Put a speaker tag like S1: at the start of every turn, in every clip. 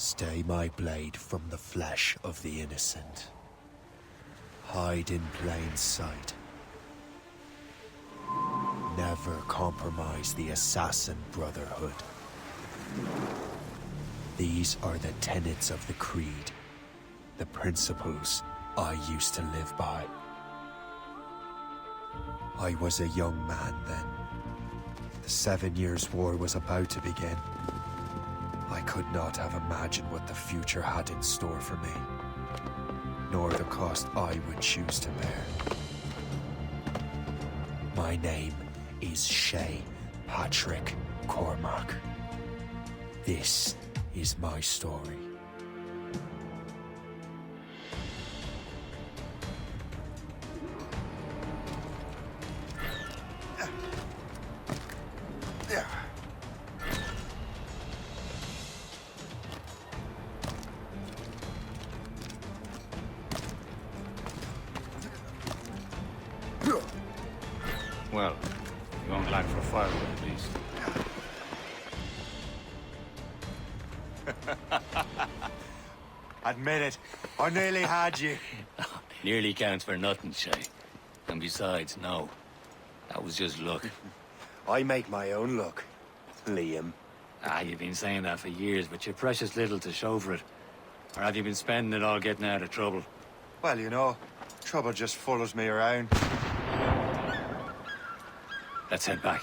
S1: Stay my blade from the flesh of the innocent. Hide in plain sight. Never compromise the Assassin Brotherhood. These are the tenets of the Creed, the principles I used to live by. I was a young man then. The 7 Years' War was about to begin. I could not have imagined what the future had in store for me, nor the cost I would choose to bear. My name is Shay Patrick Cormac. This is my story.
S2: Well, you won't lack for firewood at least.
S1: Admit it, I nearly had you.
S2: Nearly counts for nothing, Shay. And besides, no. That was just luck.
S1: I make my own luck, Liam.
S2: You've been saying that for years, but you're precious little to show for it. Or have you been spending it all getting out of trouble?
S1: Well, you know, trouble just follows me around.
S2: Let's head back.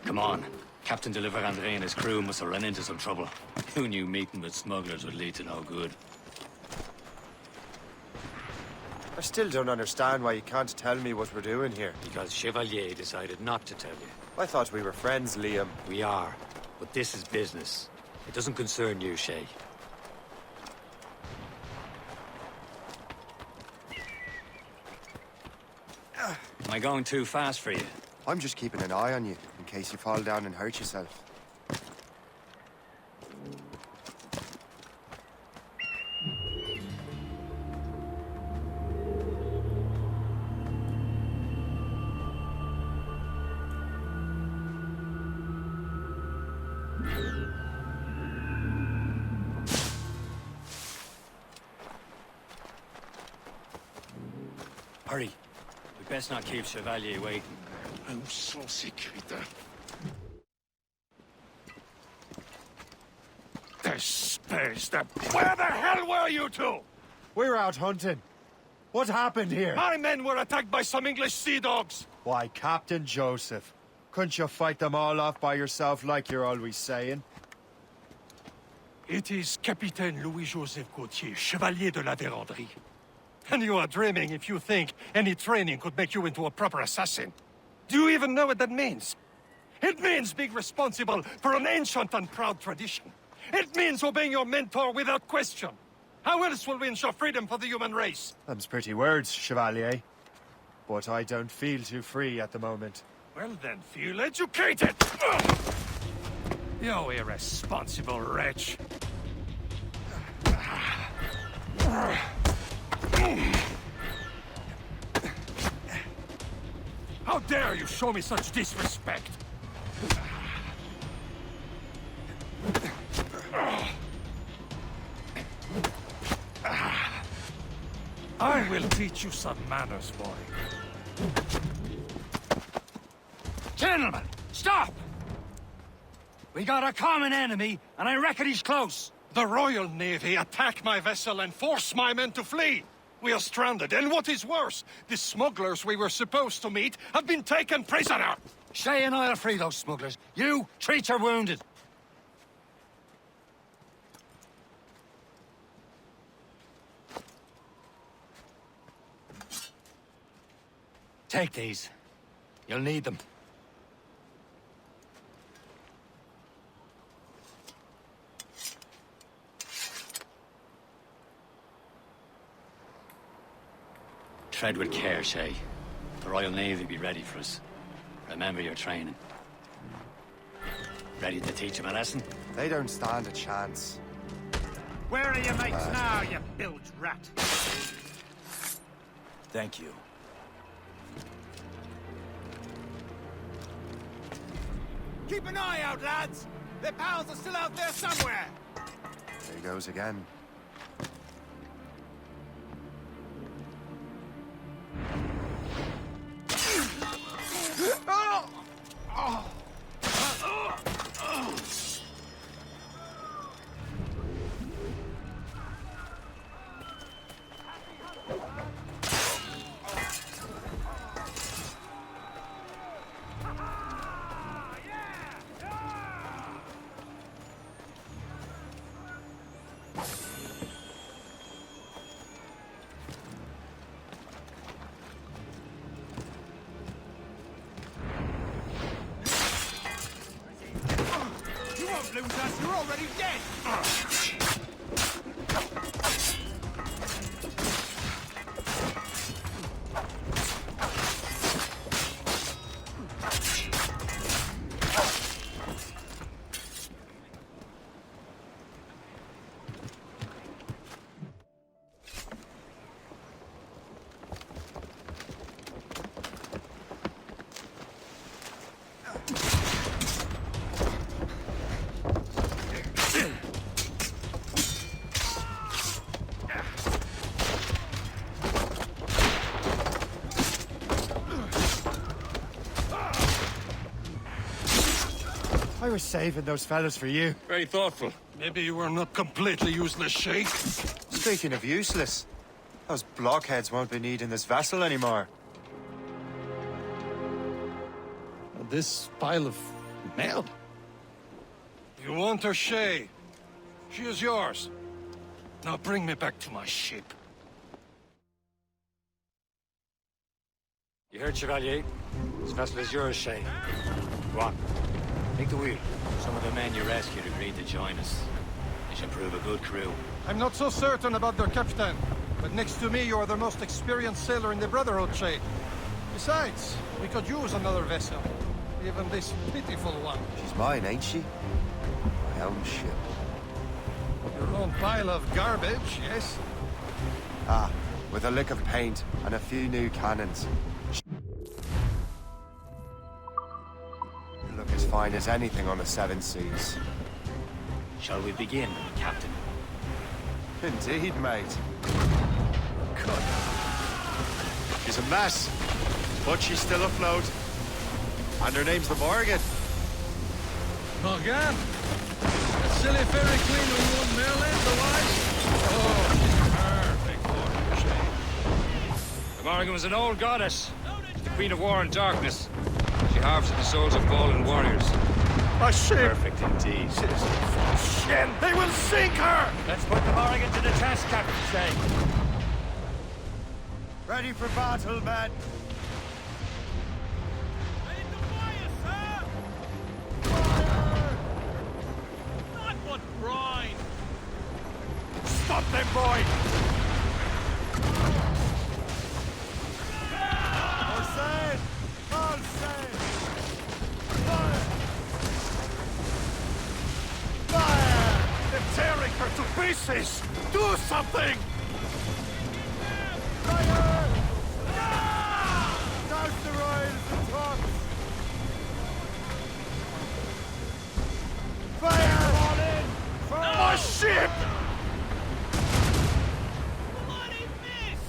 S2: Come on. Captain Deliver Andre and his crew must have run into some trouble. Who knew meeting with smugglers would lead to no good?
S1: I still don't understand why you can't tell me what we're doing here.
S2: Because Chevalier decided not to tell you.
S1: I thought we were friends, Liam.
S2: We are, but this is business. It doesn't concern you, Shay. Am I going too fast for you?
S1: I'm just keeping an eye on you, in case you fall down and hurt yourself.
S2: Hurry. We best not keep Chevalier waiting.
S3: Où sont ces crétins? Where the hell were you two?
S1: We were out hunting. What happened here?
S3: My men were attacked by some English sea dogs.
S1: Why, Captain Joseph. Couldn't you fight them all off by yourself like you're always saying?
S3: It is Capitaine Louis-Joseph Gauthier, Chevalier de la Vérendrye. And you are dreaming if you think any training could make you into a proper assassin. Do you even know what that means? It means being responsible for an ancient and proud tradition. It means obeying your mentor without question. How else will we ensure freedom for the human race?
S1: Them's pretty words, Chevalier. But I don't feel too free at the moment.
S3: Well then, feel educated! You irresponsible wretch. How dare you show me such disrespect? I will teach you some manners, boy.
S2: Gentlemen, stop! We got a common enemy, and I reckon he's close.
S3: The Royal Navy attack my vessel and force my men to flee. We are stranded, and what is worse, the smugglers we were supposed to meet have been taken prisoner.
S2: Shay and I'll free those smugglers. You, treat your wounded. Take these. You'll need them. Tread with care, Shay. The Royal Navy will be ready for us. Remember your training. Ready to teach them a lesson?
S1: They don't stand a chance.
S4: Where are your mates now, you bilge rat?
S2: Thank you.
S4: Keep an eye out, lads! Their pals are still out there somewhere!
S1: There he goes again.
S4: You won't lose us, you're already dead!
S1: I was saving those fellas for you.
S2: Very thoughtful.
S3: Maybe you were not completely useless, Shay.
S1: Speaking of useless, those blockheads won't be needing this vessel anymore.
S3: This pile of mail? You want her, Shay? She is yours. Now bring me back to my ship.
S2: You heard, Chevalier? This vessel is yours, Shay. Go on. Take the wheel. Some of the men you rescued agreed to join us. They should prove a good crew.
S3: I'm not so certain about their captain, but next to me you are the most experienced sailor in the Brotherhood, Shay. Besides, we could use another vessel. Even this pitiful one.
S1: She's mine, ain't she? My own ship.
S3: Your own pile of garbage, yes?
S1: Ah, with a lick of paint and a few new cannons. You look as fine as anything on the Seven Seas.
S2: Shall we begin, Captain?
S1: Indeed, mate.
S3: God.
S1: She's a mess, but she's still afloat. And her name's the Morgan.
S3: Morgan? That silly ferry queen who won Merlin, the wife? Oh, perfect for you, Shay.
S2: The Morgan was an old goddess, the queen of war and darkness. She harvested the souls of fallen warriors.
S3: A ship!
S2: Perfect indeed.
S3: Shit! They will sink her!
S2: Let's put the Morgan to the test, Captain Shay.
S1: Ready for battle, men.
S4: Ready to fire, sir!
S1: Fire!
S4: Not what brine!
S3: Stop them, boy!
S1: All set! All set! Fire! Fire!
S3: They're tearing her to pieces! Do something!
S1: Fire! Douse the royals and tops! Fire! All in! Fire!
S3: My ship!
S4: Bloody miss!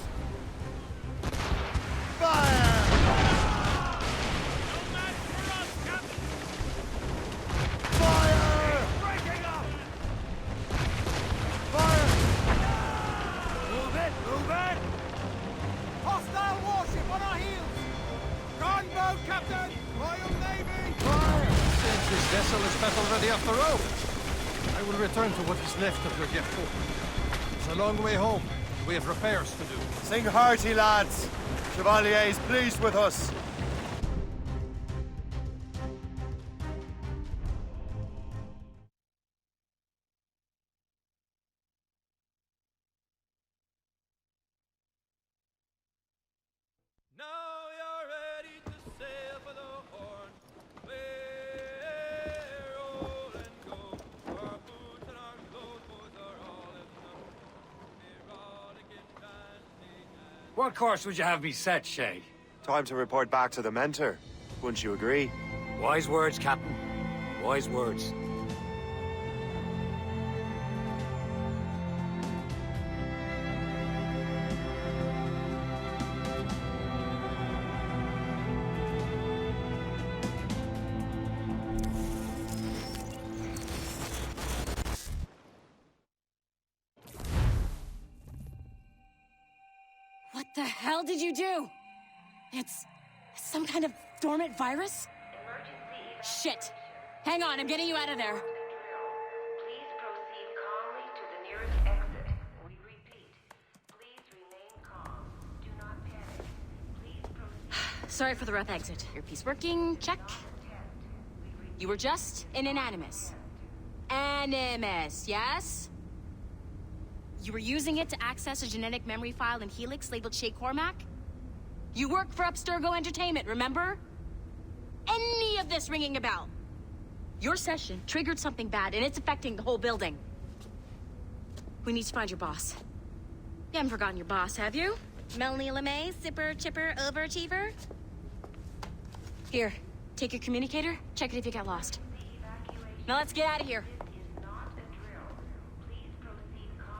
S1: Fire!
S4: No match for us, Captain!
S1: Fire!
S4: Breaking up!
S1: Fire!
S4: Move it! Move it! Hostile warship on our heels! Gunboat, Captain! Royal Navy!
S1: Fire!
S3: Since this vessel is battle ready after all, I will return to what is left of your gift. It's a long way home. We have repairs to do.
S1: Sing hearty, lads. Chevalier is pleased with us.
S4: Now you're ready to sail for the Horn. We're roll and go. Our boots and our clothes are all in the erotic and dancing and...
S2: What course would you have me set, Shay?
S1: Time to report back to the mentor. Wouldn't you agree?
S2: Wise words, Captain. Wise words.
S5: What the hell did you do? It's some kind of dormant virus? Shit. Hang on, I'm getting you out of there.
S6: Please proceed calmly to the nearest exit. We repeat, please remain calm. Do not panic. Please proceed.
S5: Sorry for the rough exit. Earpiece working, check. You were just in an animus. Animus, yes? You were using it to access a genetic memory file in Helix labeled Shay Cormac? You work for Abstergo Entertainment, remember? Any of this ringing a bell? Your session triggered something bad, and it's affecting the whole building. We need to find your boss. You haven't forgotten your boss, have you? Melanie LeMay, zipper, chipper, overachiever? Here, take your communicator, check it if you get lost. Now let's get out of here.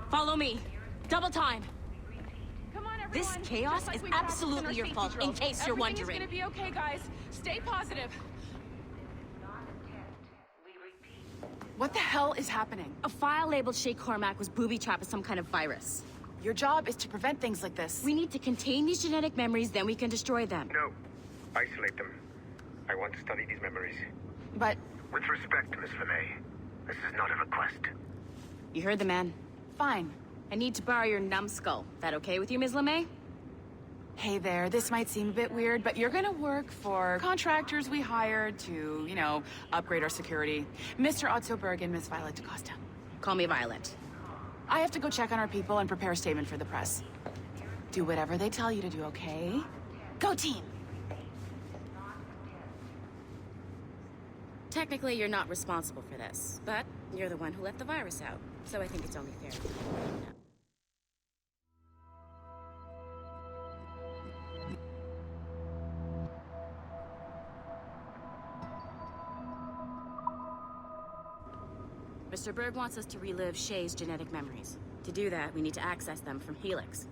S5: Follow me. Double time.
S7: Come on, everyone.
S5: This chaos
S7: Just like
S5: is
S7: we practiced in
S5: absolutely
S7: our
S5: your
S7: safety
S5: fault,
S7: drills.
S5: in case you're wondering.
S7: Everything's gonna be okay, guys. Stay positive. What the hell is happening?
S5: A file labeled Shay Cormac was booby-trapped with some kind of virus.
S7: Your job is to prevent things like this.
S5: We need to contain these genetic memories, then we can destroy them.
S8: No. Isolate them. I want to study these memories.
S7: But
S8: With respect, Miss LeMay, this is not a request.
S5: You heard the man.
S7: fine.
S5: I need to borrow your numbskull. That okay with you, Ms. LeMay?
S7: Hey there, this might seem a bit weird, but you're gonna work for contractors we hired to, you know, upgrade our security. Mr. Otto Berg and Miss Violet DaCosta.
S5: Call me Violet.
S7: I have to go check on our people and prepare a statement for the press. Do whatever they tell you to do, okay? Go team!
S5: Technically, you're not responsible for this, but you're the one who let the virus out, so I think it's only fair. Mr. Berg wants us to relive Shay's genetic memories. To do that, we need to access them from Helix.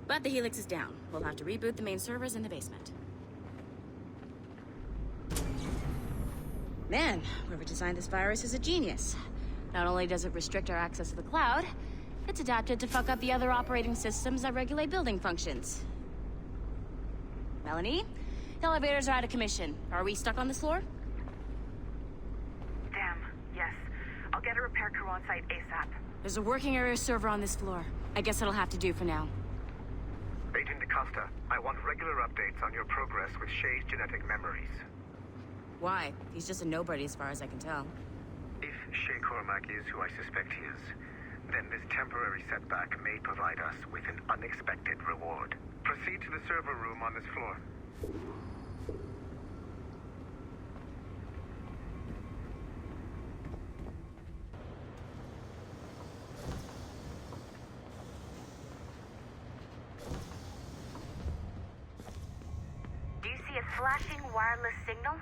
S5: But the Helix is down. We'll have to reboot the main servers in the basement. Man, whoever designed this virus is a genius. Not only does it restrict our access to the cloud, it's adapted to fuck up the other operating systems that regulate building functions. Melanie, the elevators are out of commission. Are we stuck on this floor?
S9: Damn, yes. I'll get a repair crew on site ASAP.
S5: There's a working area server on this floor. I guess it'll have to do for now.
S8: Agent DaCosta, I want regular updates on your progress with Shay's genetic memories.
S5: Why? He's just a nobody as far as I can tell.
S8: If Shay Cormac is who I suspect he is, then this temporary setback may provide us with an unexpected reward. Proceed to the server room on this floor.
S9: Do you see a flashing wireless signal?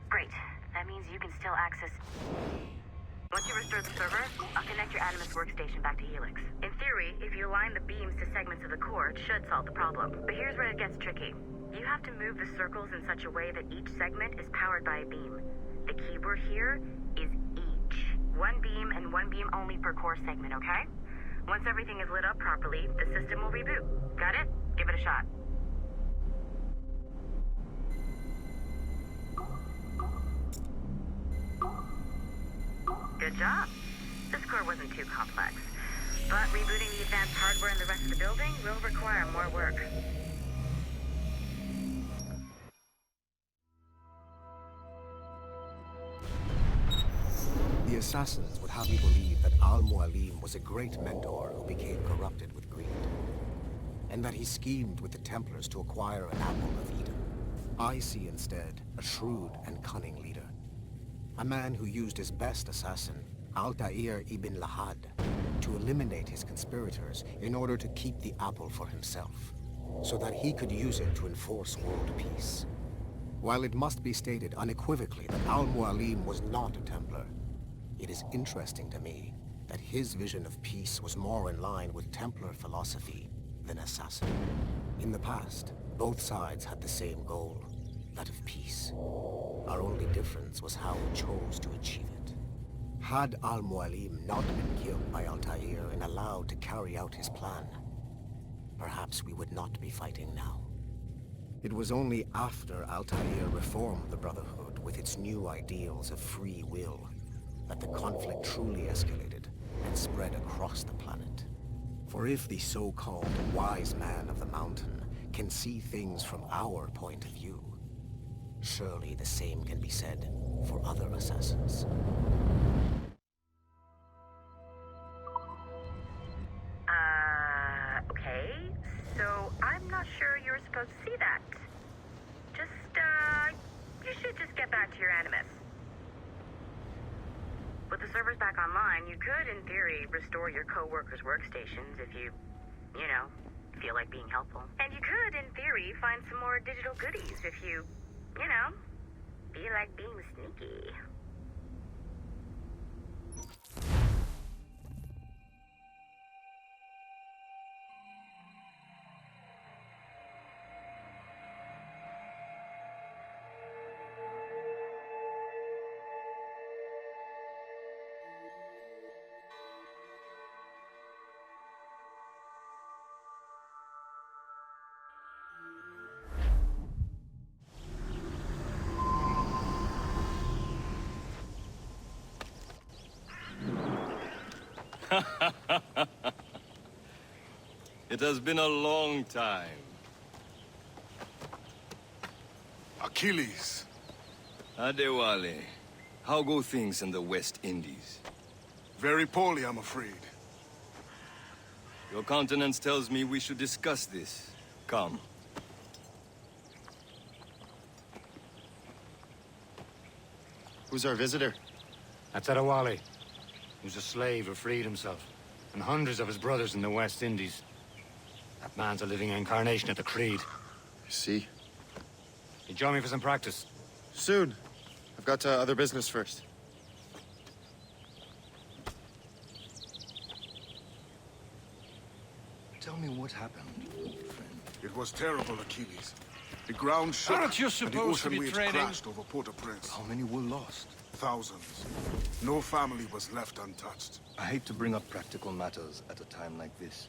S9: Great. That means you can still access... Once you restore the server, I'll connect your Animus workstation back to Helix. In theory, if you align the beams to segments of the core, it should solve the problem. But here's where it gets tricky. You have to move the circles in such a way that each segment is powered by a beam. The keyword here is each. One beam and one beam only per core segment, okay? Once everything is lit up properly, the system will reboot. Got it? Give it a shot. Good job. This core wasn't too complex. But rebooting the advanced hardware in the rest of the building will require more work.
S10: The assassins would have you believe that Al-Mualim was a great mentor who became corrupted with greed, and that he schemed with the Templars to acquire an apple of Eden. I see instead a shrewd and cunning leader. A man who used his best assassin, Altair ibn Lahad, to eliminate his conspirators in order to keep the apple for himself, so that he could use it to enforce world peace. While it must be stated unequivocally that Al-Mualim was not a Templar, it is interesting to me that his vision of peace was more in line with Templar philosophy than assassin. In the past, both sides had the same goal, that of peace. Our only difference was how we chose to achieve it. Had Al-Mualim not been killed by Altair and allowed to carry out his plan, perhaps we would not be fighting now. It was only after Altair reformed the Brotherhood with its new ideals of free will that the conflict truly escalated and spread across the planet. For if the so-called wise man of the mountain can see things from our point of view, surely the same can be said for other assassins.
S9: Okay. So I'm not sure you're supposed to see that. You should just get back to your Animus. With the servers back online, you could, in theory, restore your co-workers' workstations if you feel like being helpful. And you could, in theory, find some more digital goodies if you feel like being sneaky.
S2: It has been a long time.
S11: Achilles.
S2: Adewale, how go things in the West Indies?
S11: Very poorly, I'm afraid.
S2: Your countenance tells me we should discuss this. Come.
S12: Who's our visitor?
S2: That's Adewale. He was a slave who freed himself, and hundreds of his brothers in the West Indies. That man's a living incarnation of the Creed.
S12: I see.
S2: You join me for some practice?
S12: Soon. I've got other business first.
S2: Tell me what happened, friend.
S11: It was terrible, Achilles. The ground shook,
S3: Aren't you
S11: and the
S3: supposed to
S11: ocean
S3: be
S11: waves
S3: training?
S11: crashed over Port-au-Prince.
S2: How many were lost?
S11: Thousands. No family was left untouched.
S2: I hate to bring up practical matters at a time like this.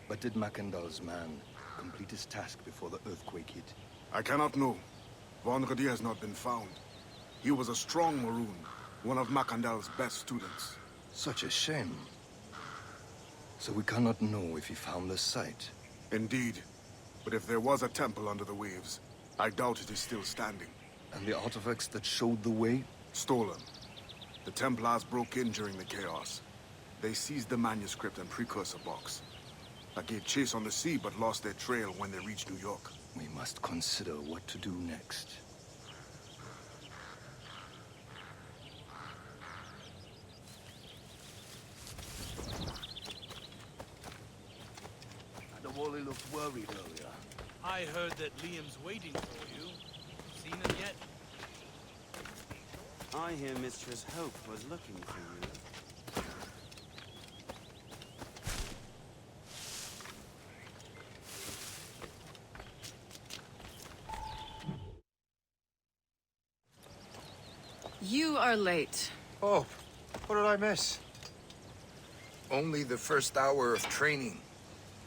S2: But did Mackandal's man complete his task before the earthquake hit?
S11: I cannot know. Vonredi has not been found. He was a strong Maroon, one of Mackandal's best students.
S2: Such a shame. So we cannot know if he found the site.
S11: Indeed. But if there was a temple under the waves, I doubt it is still standing.
S2: And the artifacts that showed the way?
S11: Stolen. The Templars broke in during the chaos. They seized the manuscript and precursor box. I gave chase on the sea, but lost their trail when they reached New York.
S2: We must consider what to do next.
S13: Adewale looked worried earlier.
S4: I heard that Liam's waiting for you. Seen him yet?
S13: I hear Mistress Hope was looking for you.
S7: You are late.
S1: Oh, what did I miss?
S14: Only the first hour of training,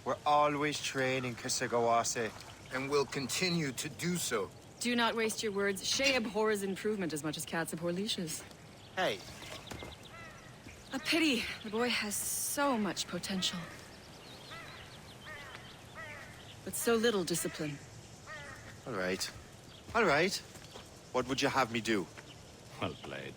S1: We're always training, Kisagawase.
S14: and will continue to do so.
S7: Do not waste your words. Shay abhors improvement as much as cats abhor leashes.
S1: Hey,
S7: A pity. The boy has so much potential. But so little discipline.
S12: All right. All right. What would you have me do?
S2: Well played.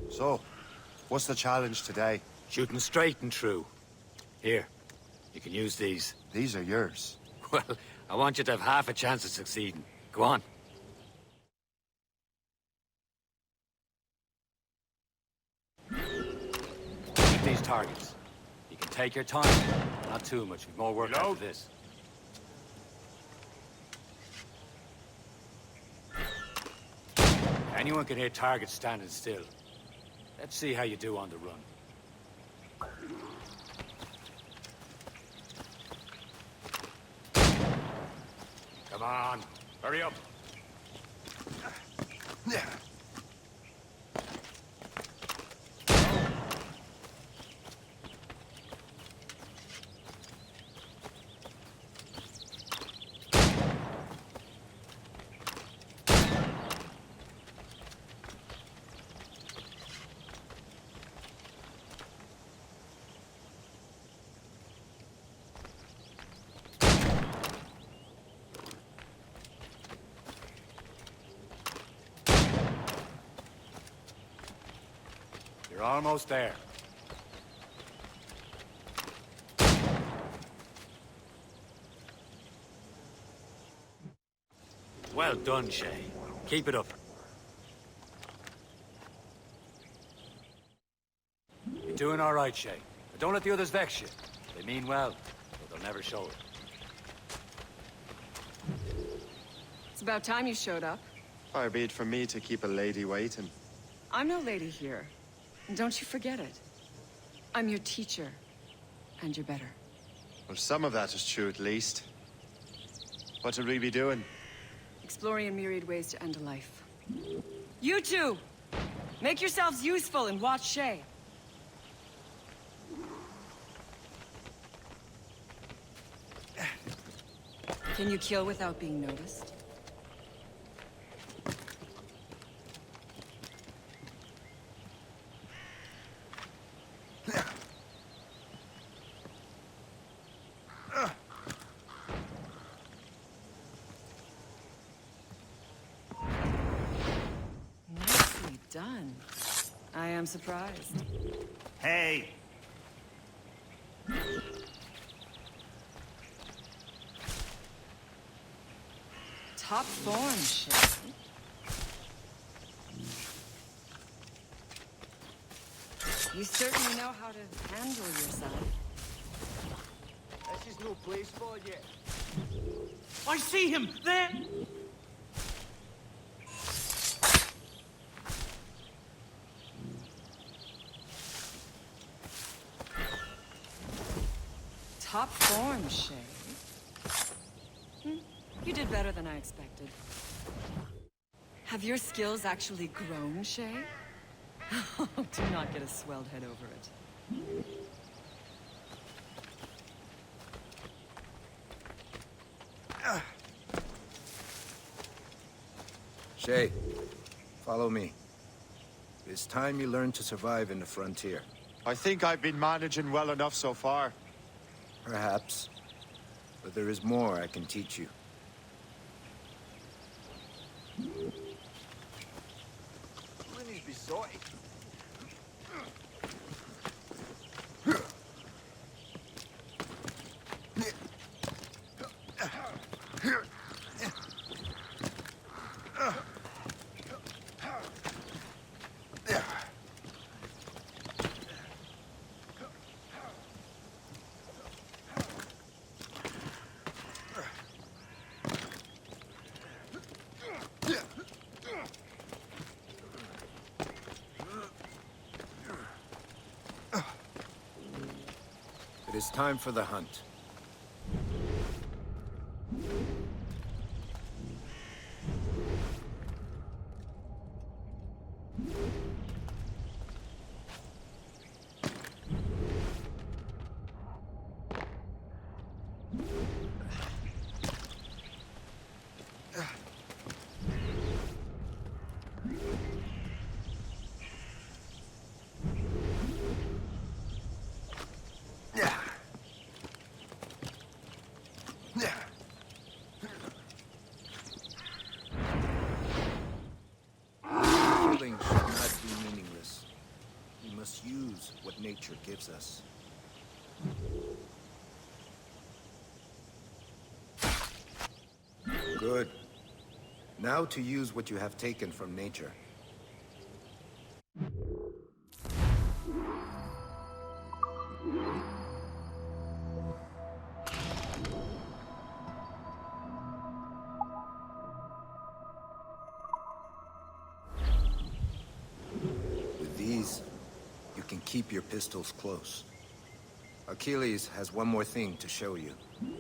S12: So, what's the challenge today?
S2: Shooting straight and true. Here, you can use these.
S12: These are yours.
S2: Well, I want you to have half a chance of succeeding. Go on. targets. You can take your time. Not too much. We've more work after this. Anyone can hit targets standing still. Let's see how you do on the run. Come on, hurry up.
S14: Yeah.
S2: You're almost there. Well done, Shay. Keep it up. You're doing all right, Shay. But don't let the others vex you. They mean well, but they'll never show it.
S15: It's about time you showed up.
S12: Far be it from me to keep a lady waiting.
S15: I'm no lady here. And don't you forget it. I'm your teacher. And you're better.
S12: Well, some of that is true at least. What would we be doing?
S15: Exploring a myriad ways to end a life. You two! Make yourselves useful and watch Shay. Can you kill without being noticed? Nicely done. I am surprised.
S16: Hey!
S15: Top form, Shay. You certainly know how to handle yourself.
S16: This is no place for you. I see him! There!
S15: Top form, Shay. You did better than I expected. Have your skills actually grown, Shay? Oh, do not get a swelled head over it.
S14: Shay, follow me. It's time you learn to survive in the frontier.
S12: I think I've been managing well enough so far.
S14: Perhaps. But there is more I can teach you.
S16: Winnie's besotted.
S14: It is time for the hunt. Killing should not be meaningless. We must use what nature gives us. Good. Now to use what you have taken from nature. keep your pistols close. Achilles has one more thing to show you.
S17: They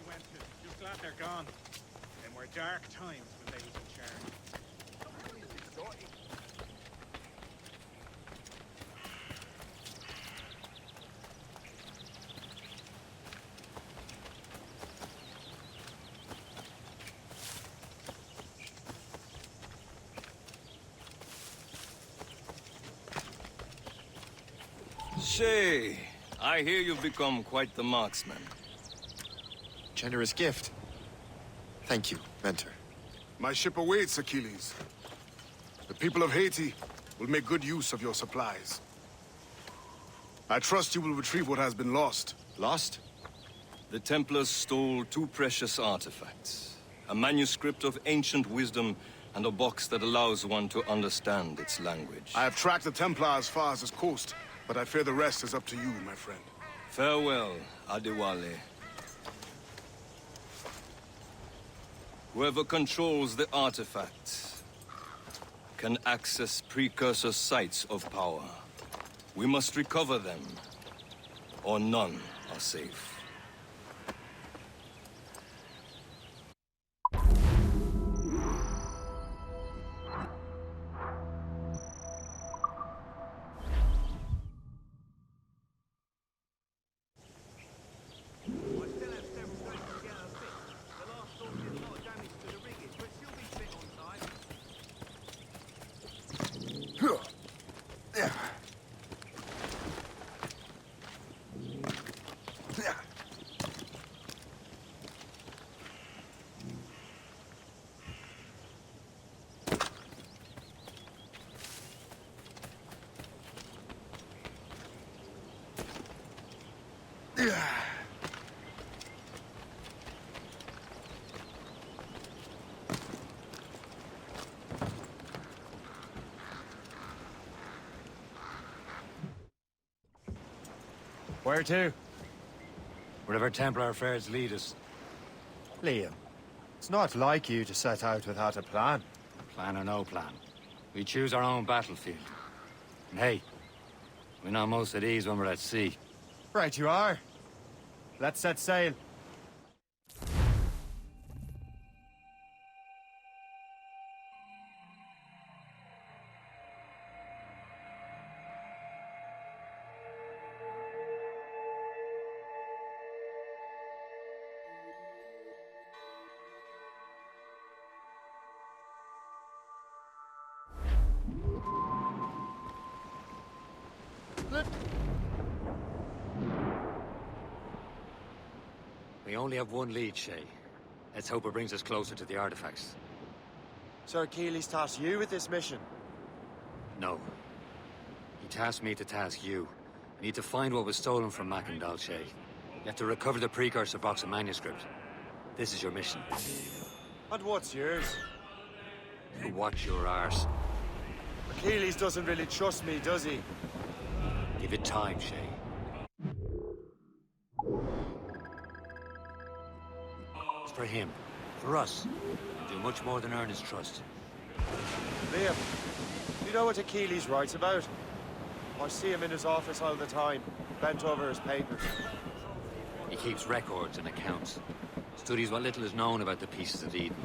S17: went to. Just glad they're gone. Them were dark times when they was in charge.
S18: Shay, I hear you've become quite the marksman.
S12: Generous gift. Thank you, Mentor.
S11: My ship awaits, Achilles. The people of Haiti will make good use of your supplies. I trust you will retrieve what has been lost.
S18: Lost? The Templars stole two precious artifacts. A manuscript of ancient wisdom and a box that allows one to understand its language.
S11: I have tracked the Templar as far as this coast, but I fear the rest is up to you, my friend.
S18: Farewell, Adewale. Whoever controls the artifact can access precursor sites of power. We must recover them, or none are safe.
S2: Where to? Wherever Templar affairs lead us.
S19: Liam, it's not like you to set out without a plan.
S2: Plan or no plan. We choose our own battlefield. And hey, we're not most at ease when we're at sea.
S19: Right you are. Let's set sail.
S2: We only have one lead, Shay. Let's hope it brings us closer to the artifacts.
S19: Sir Achilles tasked you with this mission.
S2: No. He tasked me to task you. We need to find what was stolen from Mackandal, Shay. You have to recover the precursor box of manuscript. This is your mission.
S19: And what's yours?
S2: You watch your arse.
S19: Achilles doesn't really trust me, does he?
S2: Give it time, Shay. It's for him. For us. Do much more than earn his trust.
S19: Liam, you know what Achilles writes about? I see him in his office all the time, bent over his papers.
S2: He keeps records and accounts. Studies what little is known about the pieces of Eden.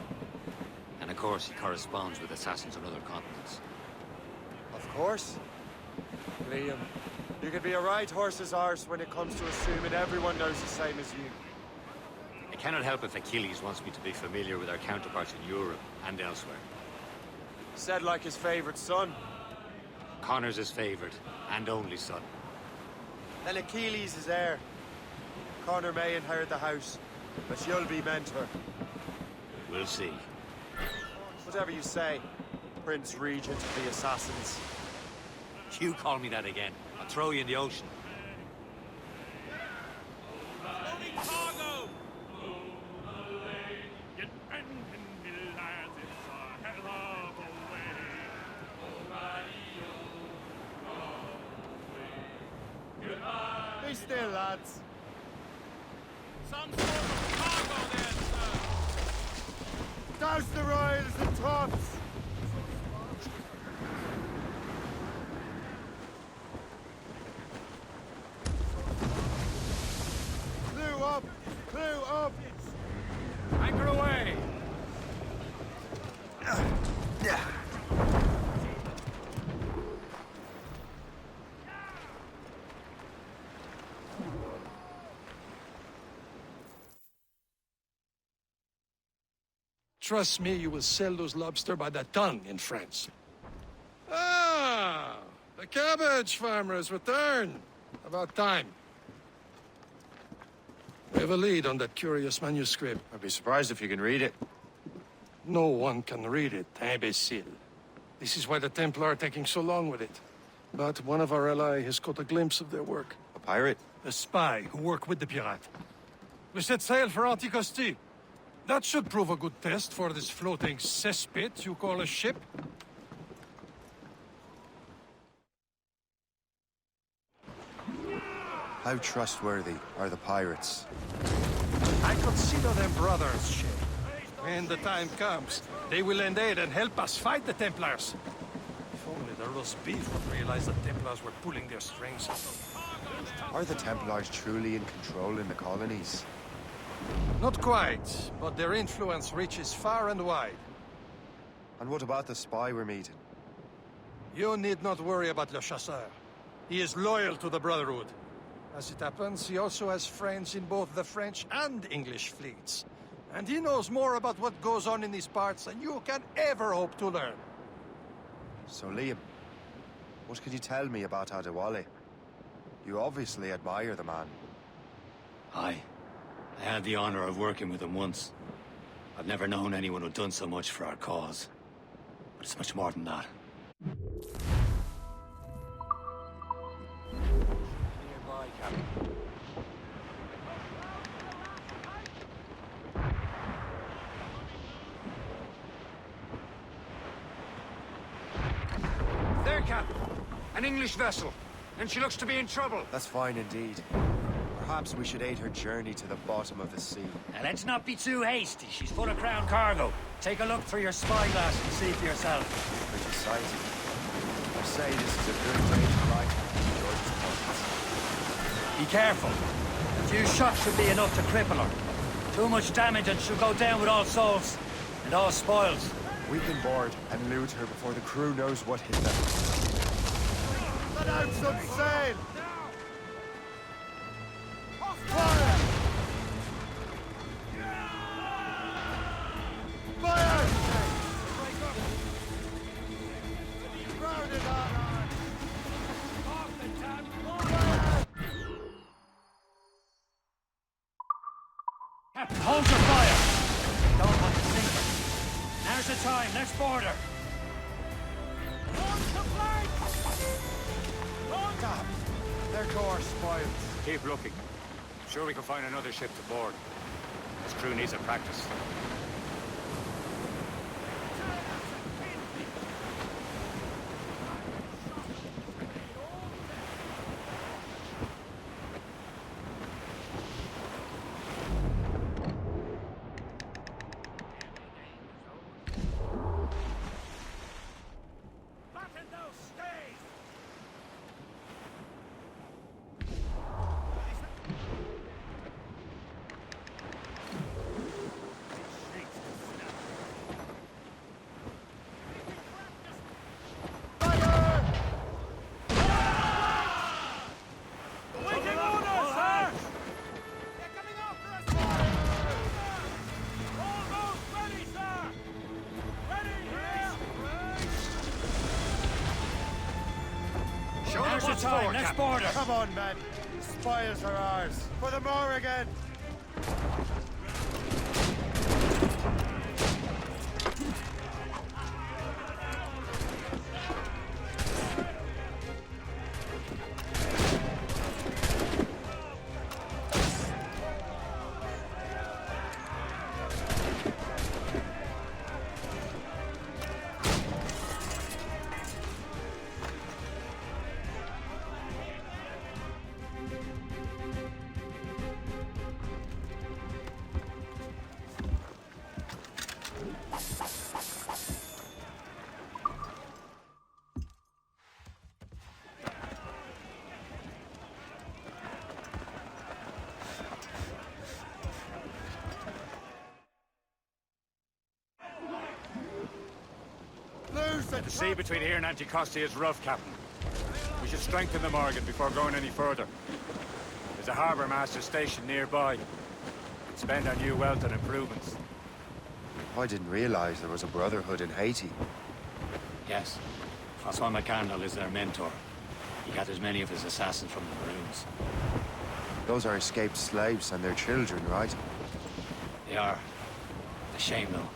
S2: And of course, he corresponds with assassins on other continents.
S19: Of course. Liam, you can be a right horse's arse when it comes to assuming everyone knows the same as you.
S2: I cannot help if Achilles wants me to be familiar with our counterparts in Europe and elsewhere.
S19: Said like his favorite son.
S2: Connor's his favorite and only son.
S19: Then Achilles is heir. Connor may inherit the house, but you'll be mentor.
S2: We'll see.
S19: Whatever you say, Prince Regent of the Assassins.
S2: You call me that again, I'll throw you in the ocean.
S17: Cargo!
S19: still, lads.
S17: Some sort of cargo then, sir.
S19: Douse the royals and tops. Clue up! Clue up!
S17: Anchor away!
S3: Trust me, you will sell those lobster by the ton in France. Ah, the cabbage farmer has returned. About time. We have a lead on that curious manuscript.
S19: I'd be surprised if you can read it.
S3: No one can read it, imbecile. This is why the Templar are taking so long with it. But one of our allies has caught a glimpse of their work.
S19: A pirate?
S3: A spy who worked with the pirate. We set sail for Anticosti. That should prove a good test for this floating cesspit you call a ship.
S12: How trustworthy are the pirates?
S3: I consider them brothers, Shay. When the time comes, they will lend aid and help us fight the Templars. If only the roast beef would realize the Templars were pulling their strings.
S12: Are the Templars truly in control in the colonies?
S3: Not quite, but their influence reaches far and wide.
S12: And what about the spy we're meeting?
S3: You need not worry about Le Chasseur. He is loyal to the Brotherhood. As it happens, he also has friends in both the French and English fleets. And he knows more about what goes on in these parts than you can ever hope to learn.
S12: So, Liam, what can you tell me about Adewale? You obviously admire the man.
S2: Aye. I had the honor of working with him once. I've never known anyone who'd done so much for our cause. But it's much more than that.
S19: Nearby, Captain.
S16: There, Captain. An English vessel. And she looks to be in trouble.
S12: That's fine indeed. Perhaps we should aid her journey to the bottom of the sea.
S2: Now, let's not be too hasty. She's full of crown cargo. Take a look through your spyglass and see for yourself.
S12: Pretty sighted. I say this is a good way to ride George's pockets.
S2: Be careful. A few shots should be enough to cripple her. Too much damage and she'll go down with all souls and all spoils.
S12: We can board and loot her before the crew knows what hit them.
S19: Let out some sail! Fire! Fire! Grounded on!
S2: Captain, hold your fire! Don't want to sink her. Now's the time. Let's board her.
S19: Damn! There go our spoils.
S16: Keep looking. I'm sure we can find another ship to board. This crew needs a practice.
S2: Now's the time. Let's board her.
S19: Come on, men. The spoils are ours. For the more again.
S16: The sea between here and Anticosti is rough, Captain. We should strengthen the Morgan before going any further. There's a harbour master station nearby. Could spend our new wealth on improvements.
S12: I didn't realize there was a brotherhood in Haiti.
S2: Yes. Francois McCandle is their mentor. He gathers many of his assassins from the Maroons.
S12: Those are escaped slaves and their children, right?
S2: They are. A shame, though.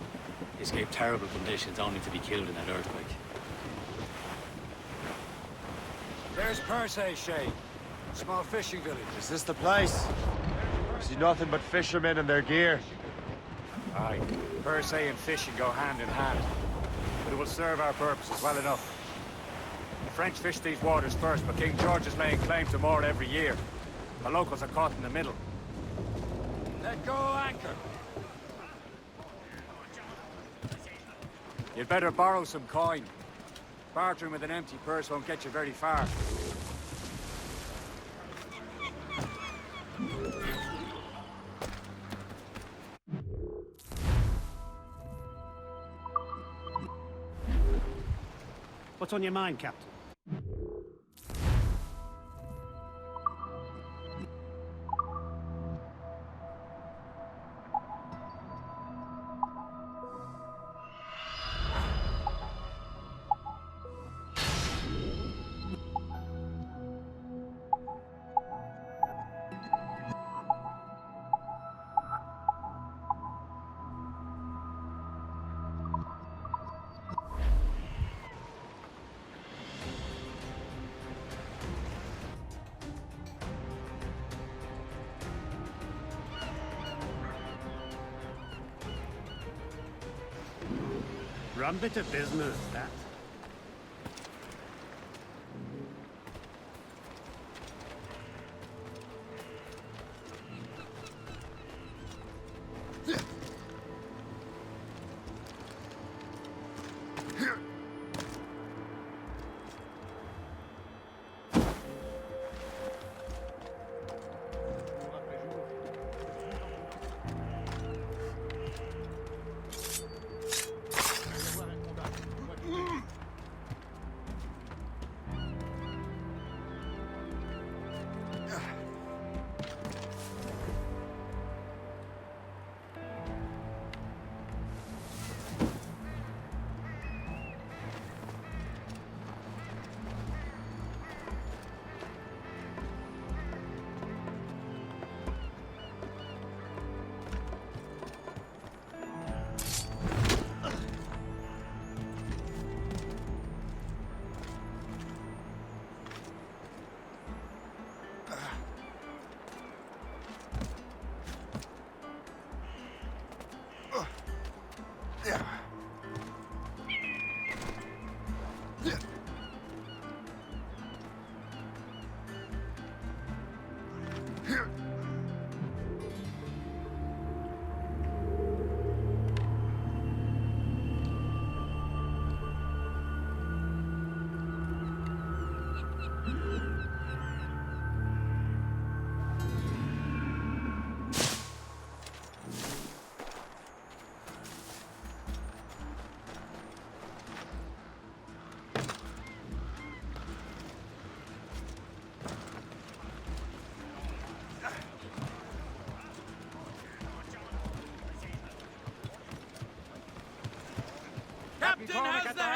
S2: They escaped terrible conditions only to be killed in that earthquake.
S16: There's Persay, Shay. Small fishing village.
S19: Is this the place? I see nothing but fishermen and their gear.
S16: Aye. Persay and fishing go hand in hand. But it will serve our purposes well enough. The French fished these waters first, but King George is laying claim to more every year. The locals are caught in the middle. Let go anchor! You'd better borrow some coin. Bartering with an empty purse won't get you very far.
S17: What's on your mind, Captain? Rum bit of business, that.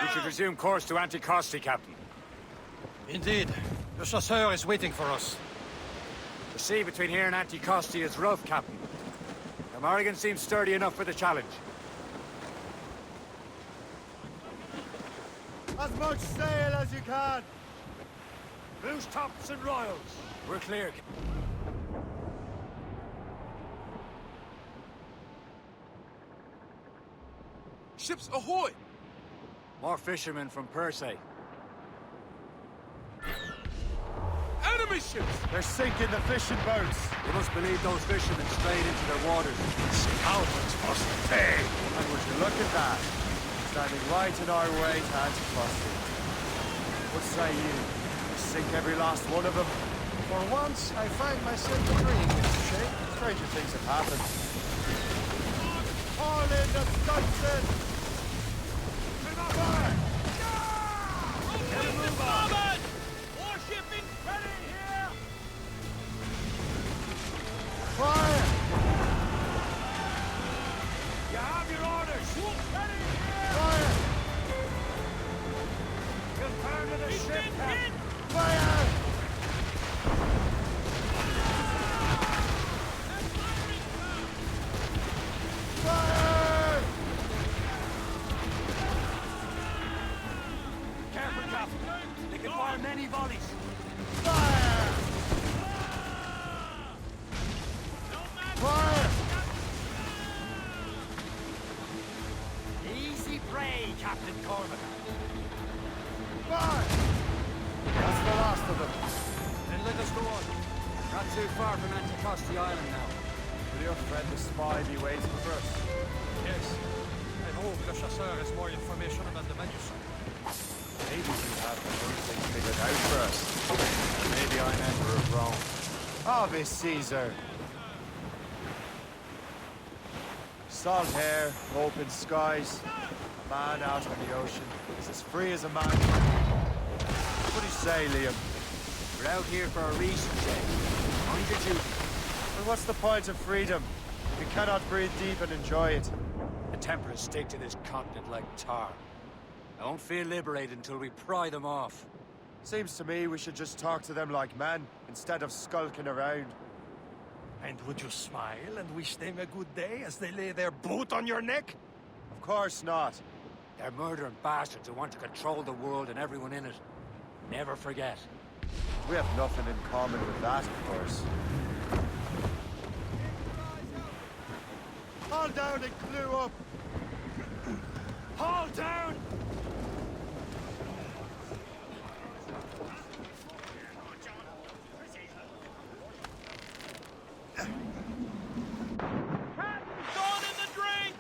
S16: We should resume course to Anticosti, Captain.
S3: Indeed. The chasseur is waiting for us.
S16: The sea between here and Anticosti is rough, Captain. The Morrigan seems sturdy enough for the challenge.
S19: As much sail as you can!
S16: Loose tops and royals. We're clear.
S11: Ships ahoy!
S16: More fishermen from Persay.
S11: Enemy ships!
S19: They're sinking the fishing boats!
S16: You must believe those fishermen strayed into their waters.
S3: Scoundrels must pay!
S19: And would you look at that? Standing right in our way to Anticosti. What say you? We sink every last one of them?
S14: For once, I find myself agreeing, Mr. Shea.
S19: Stranger things have happened. All in the Stunson!
S17: Starboard! Warship in ferry here!
S19: Fire!
S16: You have your orders!
S17: Ferry here!
S19: Fire!
S16: Confirm to the ship, Captain!
S19: Fire! Fire!
S16: Careful, Captain! They can fire many volleys!
S19: Fire! Fire!
S16: Easy prey, Captain Cormac!
S19: Fire! That's the last of them.
S16: Then let us go on. Not too far from Anticosti Island now.
S19: Will your friend the spy be waiting for us?
S3: Yes. I hope Le Chasseur has more information about the manuscript.
S19: Maybe you have something figured out for us. Maybe I'm Emperor of Rome. Ave Caesar! Salt hair, open skies, a man out on the ocean is as free as a man. What do you say, Liam?
S16: We're out here for a reason, Jay. Mind your duty.
S19: Well, what's the point of freedom if you cannot breathe deep and enjoy it?
S16: The Templars stick to this continent like tar. I won't feel liberated until we pry them off.
S19: Seems to me we should just talk to them like men, instead of skulking around.
S3: And would you smile and wish them a good day as they lay their boot on your neck?
S19: Of course not.
S16: They're murdering bastards who want to control the world and everyone in it. Never forget.
S19: We have nothing in common with that, of course. Haul down and clue up!
S16: Haul down!
S17: Gone in the drink!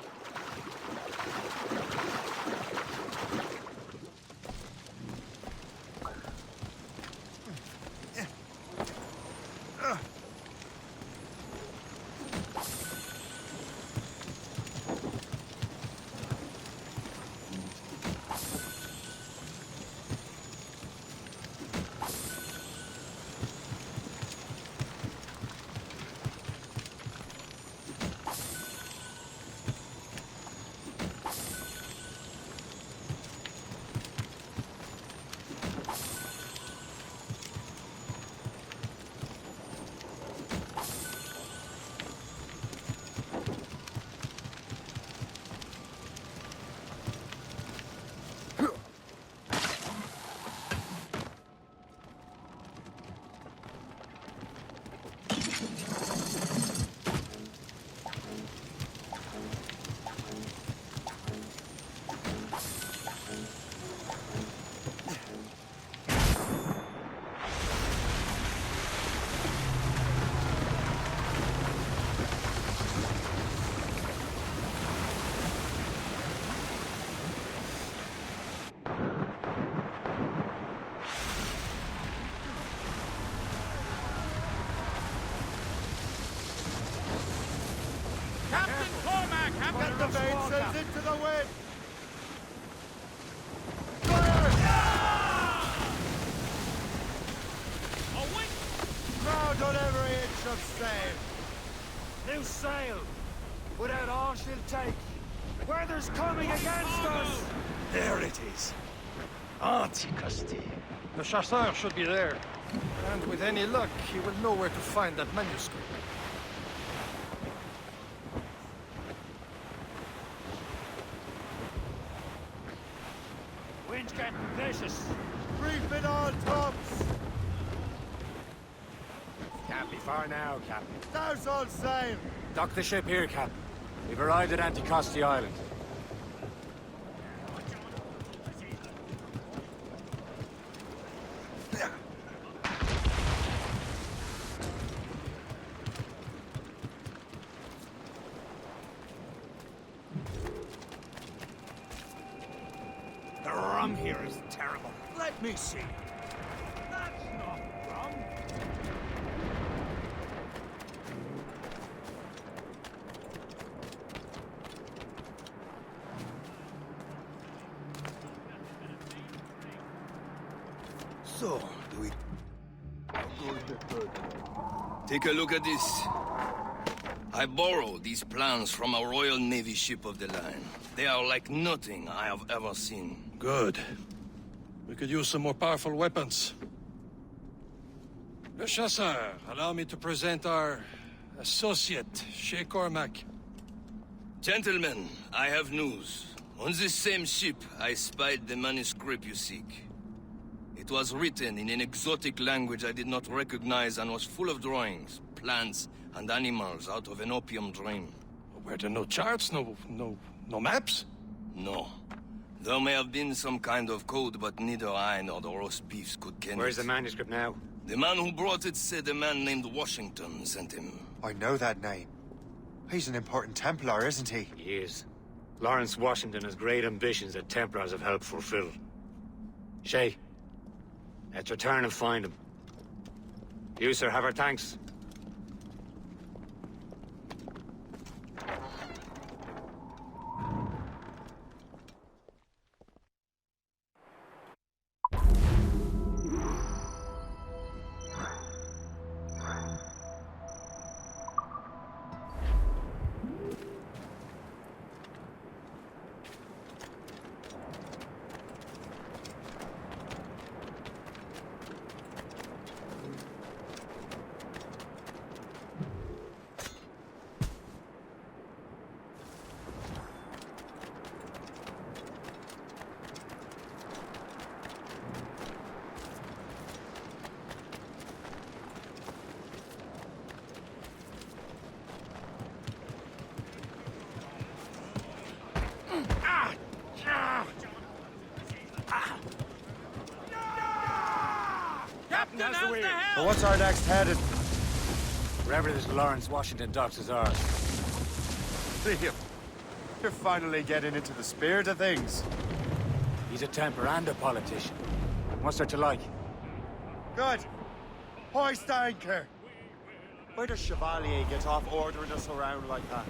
S17: Captain Cormac, have
S19: Get the mainsails into the wind! Crowd on every inch of sail!
S16: New sail! Without all she'll take! Weather's coming against us!
S3: There it is. Anticosti. The Chasseur should be there. And with any luck, he will know where to find that manuscript.
S16: Wind's getting vicious!
S19: Reefing on tops!
S16: Can't be far now, Captain.
S19: Douse all sail!
S16: Dock the ship here, Captain. We've arrived at Anticosti Island.
S3: The rum here is terrible. Let me see. That's not rum.
S18: So, do we... Take a look at this. I borrowed these plans from a Royal Navy ship of the line. They are like nothing I have ever seen.
S3: Good. We could use some more powerful weapons. Le Chasseur, allow me to present our associate, Shay Cormac.
S18: Gentlemen, I have news. On this same ship, I spied the manuscript you seek. It was written in an exotic language I did not recognize and was full of drawings, plants, and animals out of an opium dream.
S3: Were there no charts, no maps?
S18: No. There may have been some kind of code, but neither I nor the roast beefs could ken
S2: Where's
S18: it.
S2: the manuscript now?
S18: The man who brought it said a man named Washington sent him.
S19: I know that name. He's an important Templar, isn't he?
S2: He is. Lawrence Washington has great ambitions that Templars have helped fulfill. Shay, let's return and find him. You, sir, have our thanks.
S19: So what's our next headed?
S2: Wherever this Lawrence Washington docks is ours.
S19: Liam, you're finally getting into the spirit of things.
S2: He's a Templar and a politician. What's there to like?
S19: Good. Hoist anchor. Where does Chevalier get off ordering us around like that?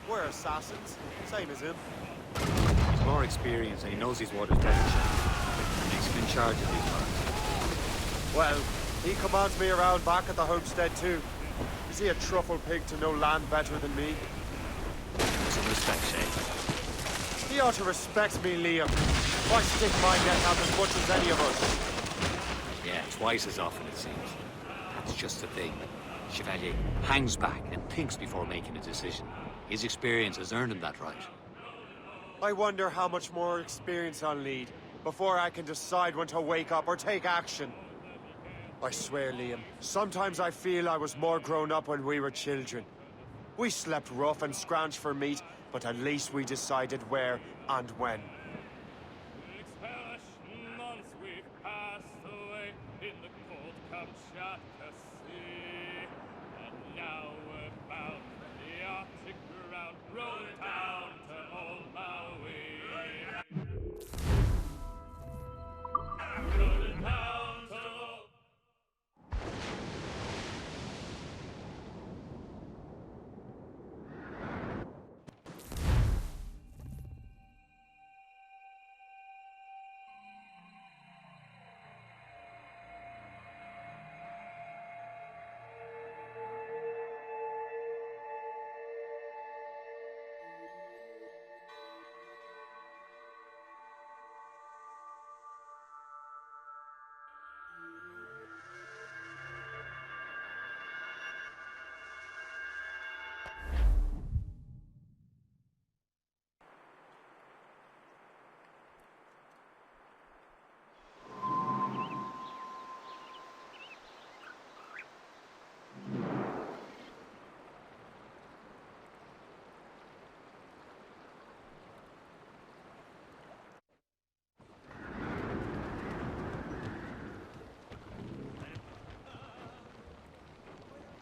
S19: We're assassins, same as him.
S2: He's more experienced and he knows these waters better than Shep. He's in charge of these parts.
S19: Well, he commands me around back at the homestead too. Is he a truffle pig to know land better than me?
S2: Some respect, Shay.
S19: He ought to respect me, Liam. Why stick my neck out as much as any of us?
S2: Yeah, twice as often, it seems. That's just the thing. Chevalier hangs back and thinks before making a decision. His experience has earned him that right.
S19: I wonder how much more experience I'll need before I can decide when to wake up or take action. I swear, Liam, sometimes I feel I was more grown up when we were children. We slept rough and scrounged for meat, but at least we decided where and when.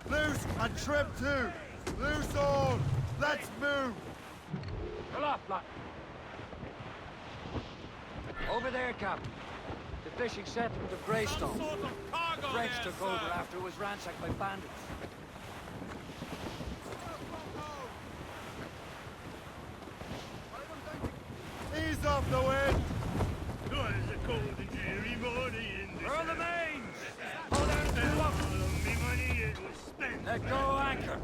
S19: Loose and trim too! Loose all! Let's move!
S16: Pull off, Black. Over there, Captain. The fishing settlement of Greystone. The French took over after it was ransacked by bandits.
S19: Ease off the wind!
S16: It's a cold and dreary morning in the Let go anchor.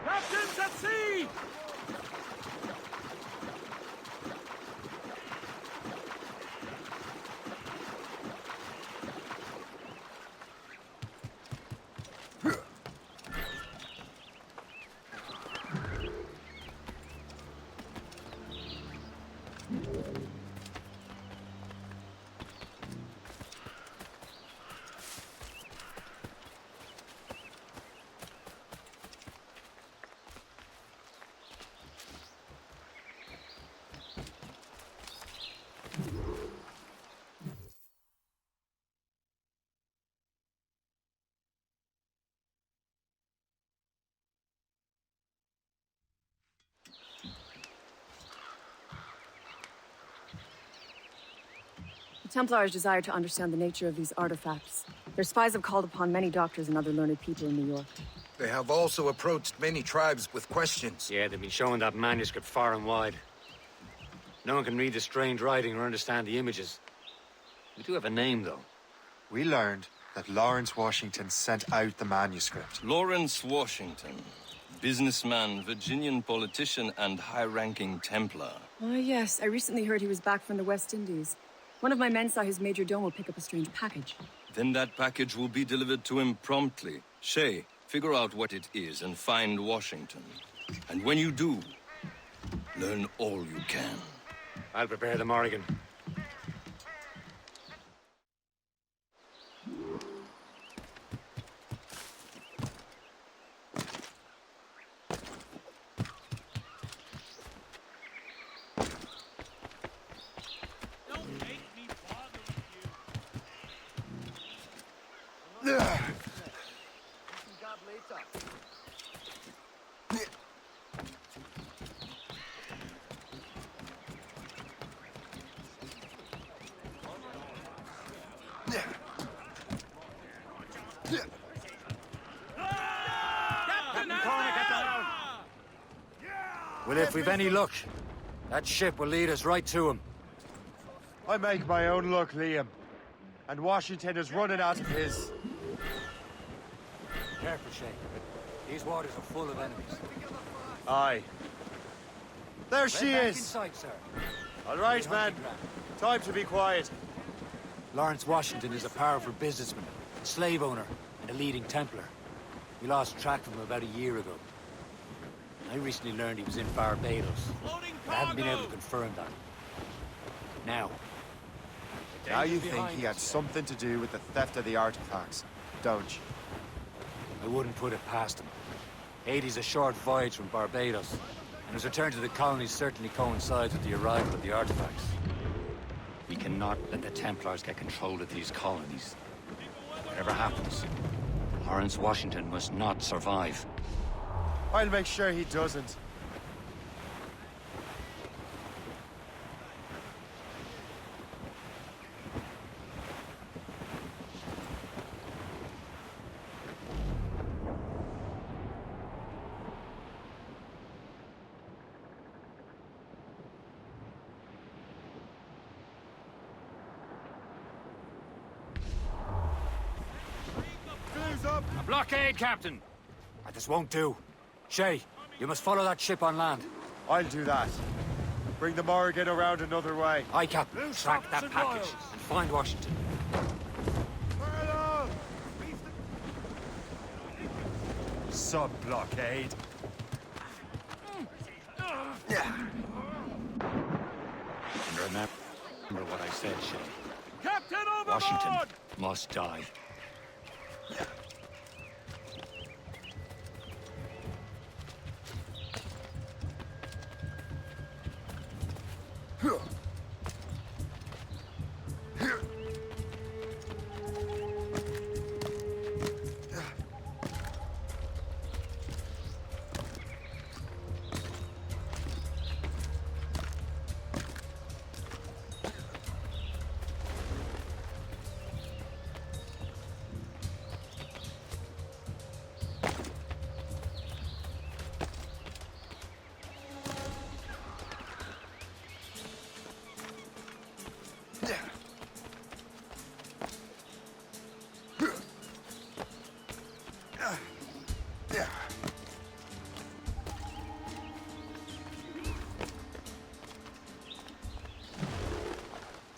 S16: Captains at sea!
S15: The Templars desire to understand the nature of these artifacts. Their spies have called upon many doctors and other learned people in New York.
S14: They have also approached many tribes with questions.
S2: Yeah, they've been showing that manuscript far and wide. No one can read the strange writing or understand the images. We do have a name, though.
S19: We learned that Lawrence Washington sent out the manuscript.
S18: Lawrence Washington. Businessman, Virginian politician, and high-ranking Templar.
S15: Ah, yes. I recently heard he was back from the West Indies. One of my men saw his major domo pick up a strange package.
S18: Then that package will be delivered to him promptly. Shay, figure out what it is and find Washington. And when you do, learn all you can.
S2: I'll prepare the Morrigan. Well, if we've any luck, that ship will lead us right to him.
S19: I make my own luck, Liam. And Washington is running out of his.
S2: Careful, Shay. These waters are full of enemies.
S19: Aye. There she
S2: Back
S19: is!
S2: inside, sir.
S19: All right, man. Time to be quiet.
S2: Lawrence Washington is a powerful businessman, a slave owner, and a leading Templar. We lost track of him about a year ago. I recently learned he was in Barbados, but I haven't been able to confirm that. Now
S19: You think he had something to do with the theft of the artifacts, don't you?
S2: I wouldn't put it past him. Haiti's a short voyage from Barbados, and his return to the colonies certainly coincides with the arrival of the artifacts. We cannot let the Templars get control of these colonies. Whatever happens, Lawrence Washington must not survive.
S19: I'll make sure he doesn't.
S2: A blockade, Captain! This won't do. Shay, you must follow that ship on land.
S19: I'll do that. Bring the Morrigan around another way.
S2: Aye, Captain. Track that package and find Washington.
S19: Sub-blockade.
S2: And remember what I said, Shay.
S16: Captain overboard!
S2: Washington must die.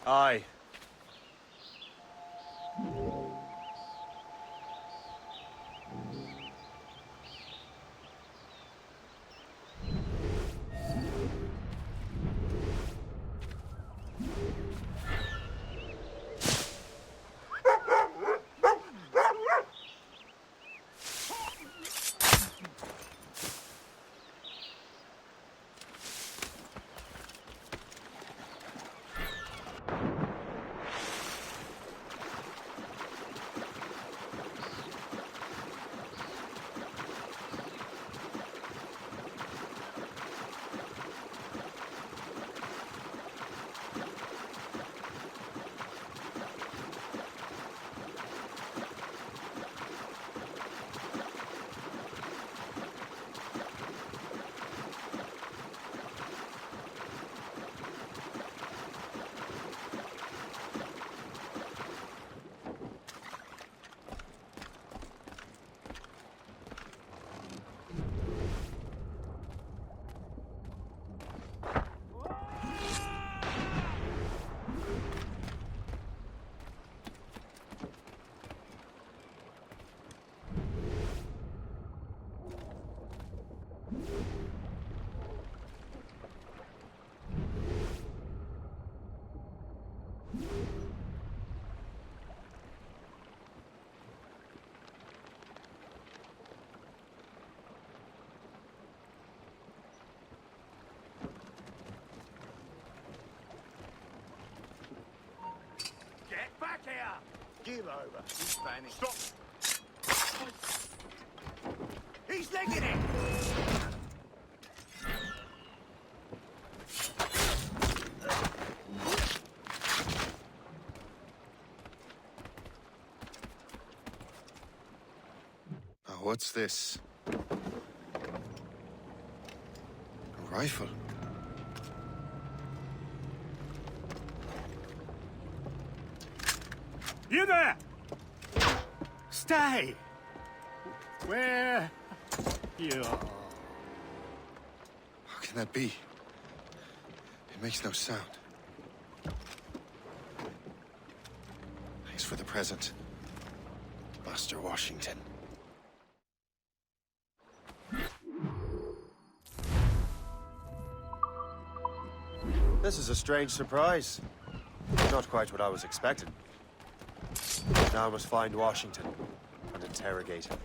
S19: Aye.
S17: Get back here!
S4: Give over. He's fanning.
S17: Stop!
S4: He's legging it!
S12: Oh, what's this? A rifle?
S17: You there! Stay! Where you are?
S12: How can that be? It makes no sound. Thanks for the present, Master Washington.
S19: This is a strange surprise. Not quite what I was expecting. Now I must find Washington and interrogate him.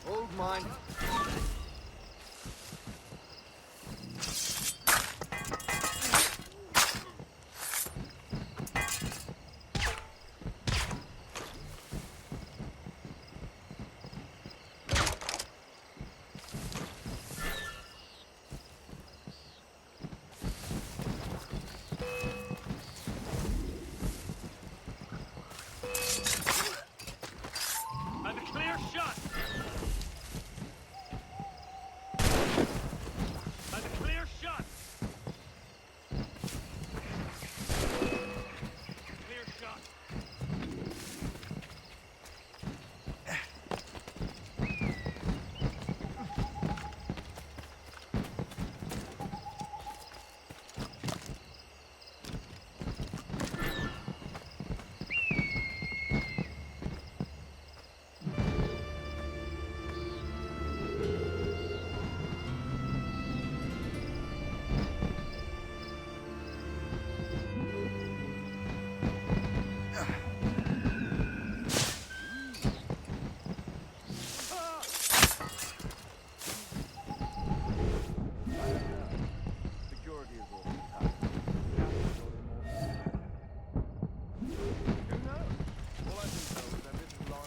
S12: Hold mine.
S17: And a clear shot! And a clear shot! Clear shot!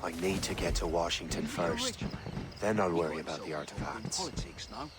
S1: I need to get to Washington first. Then I'll worry about the artifacts.
S13: Politics, no?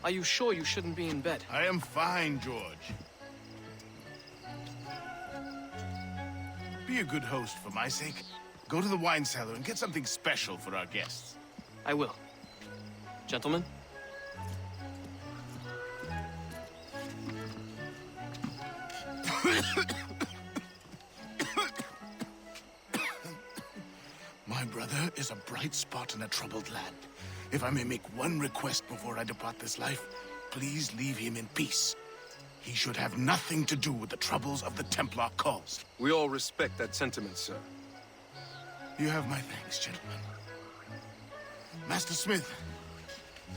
S20: Are you sure you shouldn't be in bed?
S21: I am fine, George. Be a good host for my sake. Go to the wine cellar and get something special for our guests.
S20: I will. Gentlemen?
S21: My brother is a bright spot in a troubled land. If I may make one request before I depart this life, please leave him in peace. He should have nothing to do with the troubles of the Templar cause.
S22: We all respect that sentiment, sir.
S21: You have my thanks, gentlemen. Master Smith,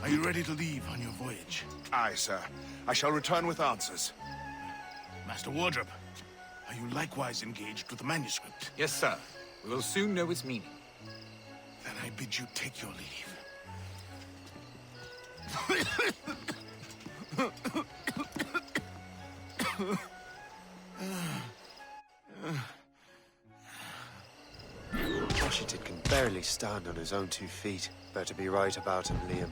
S21: are you ready to leave on your voyage?
S11: Aye, sir. I shall return with answers.
S21: Master Wardrop, are you likewise engaged with the manuscript?
S23: Yes, sir. We will soon know its meaning.
S21: Then I bid you take your leave.
S1: Washington can barely stand on his own 2 feet. Better be right about him, Liam.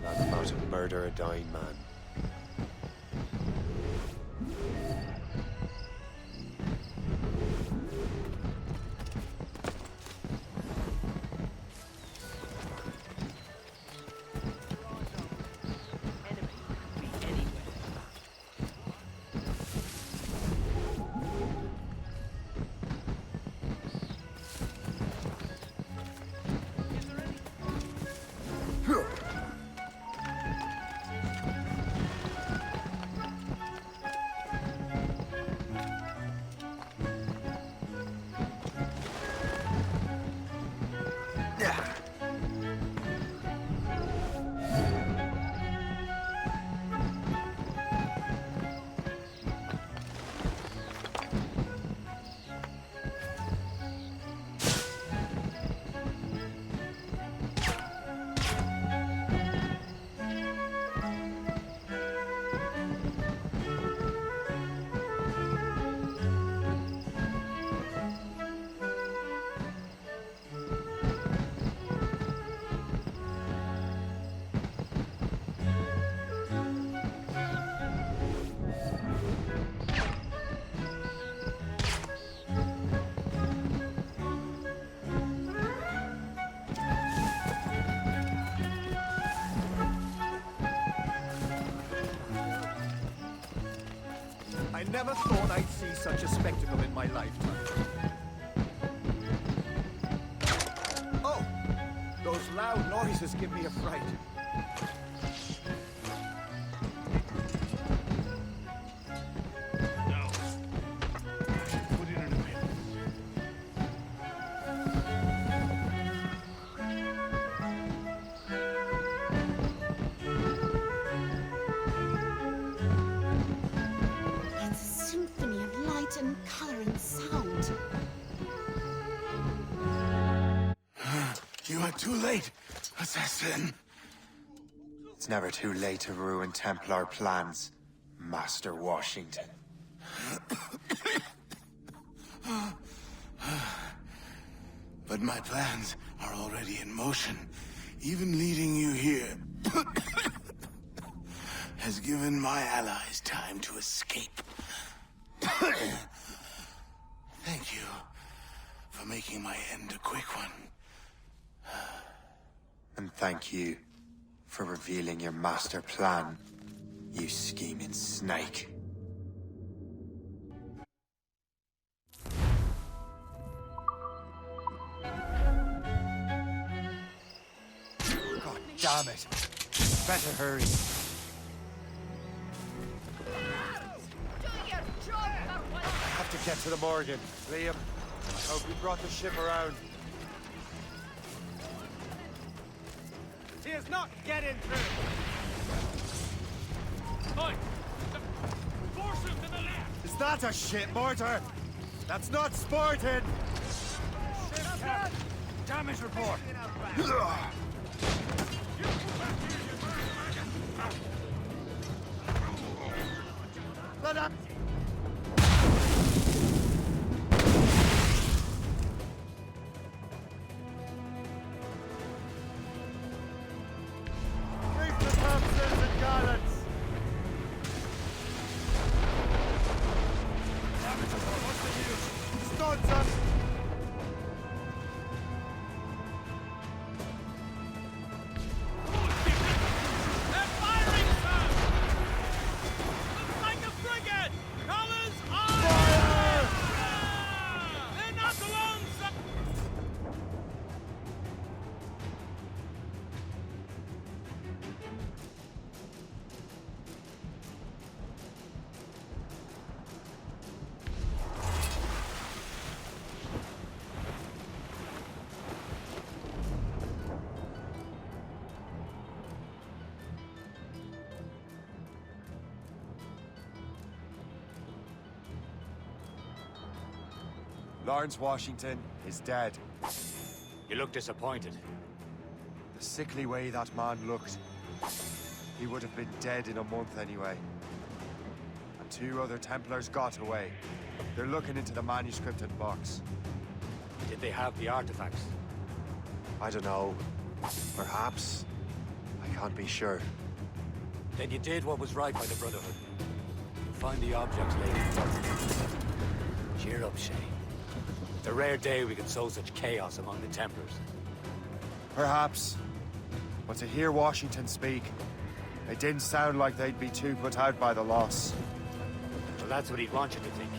S1: Not about to murder a dying man.
S24: I never thought I'd see such a spectacle in my lifetime. Oh! Those loud noises give me a fright.
S25: And color and sound.
S21: You are too late, assassin.
S1: It's never too late to ruin Templar plans, Master Washington.
S21: But my plans are already in motion. Even leading you here has given my allies time to escape. Thank you for making my end a quick one.
S1: And thank you for revealing your master plan, you scheming snake.
S2: God damn it. Better hurry.
S19: I have to get to the Morgan. Liam, I hope we brought the ship around.
S17: He is not getting through. Oi! Force him to the left!
S19: Is that a ship mortar? That's not sporting!
S2: Damage report.
S19: Let up! Reef the topsails Lawrence Washington is dead.
S2: You look disappointed.
S19: The sickly way that man looked, he would have been dead in a month anyway. And 2 other Templars got away. They're looking into the manuscript and box.
S2: Did they have the artifacts?
S19: I don't know. Perhaps. I can't be sure.
S2: Then you did what was right by the Brotherhood. Find the objects later. Cheer up, Shay. It's a rare day we can sow such chaos among the Templars.
S19: Perhaps. But to hear Washington speak, it didn't sound like they'd be too put out by the loss.
S2: Well, that's what he'd want you to think.